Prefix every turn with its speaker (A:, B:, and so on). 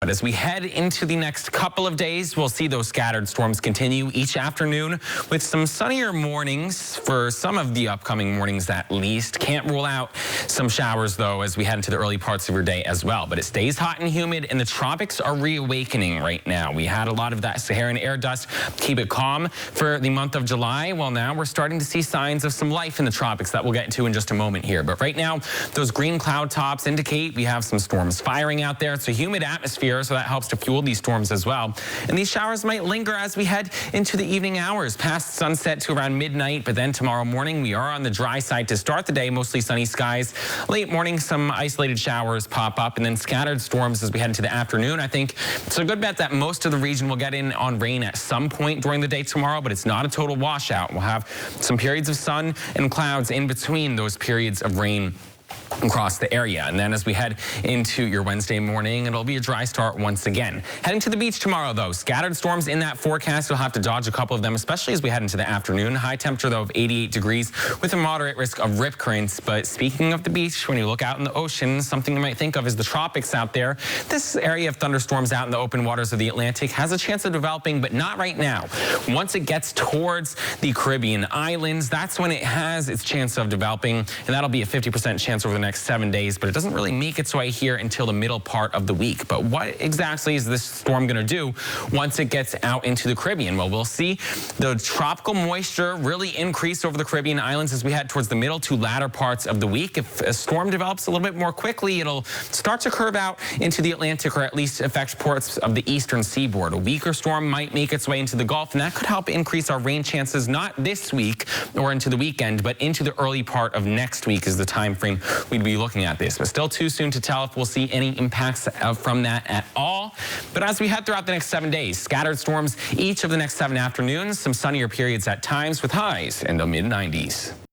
A: But as we head into the next couple of days, we'll see those scattered storms continue each afternoon with some sunnier mornings for some of the upcoming mornings at least. Can't rule out some showers, though, as we head into the early parts of your day as well. But it stays hot and humid, and the tropics are reawakening right now. We had a lot of that Saharan air dust keep it calm for the month of July. Well, now we're starting to see signs of some life in the tropics that we'll get into in just a moment here. But right now, those green cloud tops indicate we have some storms firing out there. It's a humid atmosphere, so that helps to fuel these storms as well. And these showers might linger as we head into the evening hours, past sunset to around midnight. But then tomorrow morning, we are on the dry side to start the day, mostly sunny skies. Late morning, some isolated showers pop up, and then scattered storms as we head into the afternoon. I think it's a good bet that most of the region will get in on rain at some point during the day tomorrow, but it's not a total washout. We'll have some periods of sun and clouds in between those periods of rain across the area. And then as we head into your Wednesday morning, it'll be a dry start once again. Heading to the beach tomorrow, though, scattered storms in that forecast. You'll have to dodge a couple of them, especially as we head into the afternoon. High temperature, though, of 88 degrees with a moderate risk of rip currents. But speaking of the beach, when you look out in the ocean, something you might think of is the tropics out there. This area of thunderstorms out in the open waters of the Atlantic has a chance of developing, but not right now. Once it gets towards the Caribbean islands, that's when it has its chance of developing, and that'll be a 50% chance over the next 7 days, but it doesn't really make its way here until the middle part of the week. But what exactly is this storm going to do once it gets out into the Caribbean? Well, we'll see the tropical moisture really increase over the Caribbean islands as we head towards the middle to latter parts of the week. If a storm develops a little bit more quickly, it'll start to curve out into the Atlantic, or at least affect ports of the eastern seaboard. A weaker storm might make its way into the Gulf, and that could help increase our rain chances not this week or into the weekend, but into the early part of next week is the time frame we'd be looking at this. But still too soon to tell if we'll see any impacts from that at all. But as we head throughout the next 7 days, scattered storms each of the next 7 afternoons, some sunnier periods at times with highs in the mid-90s.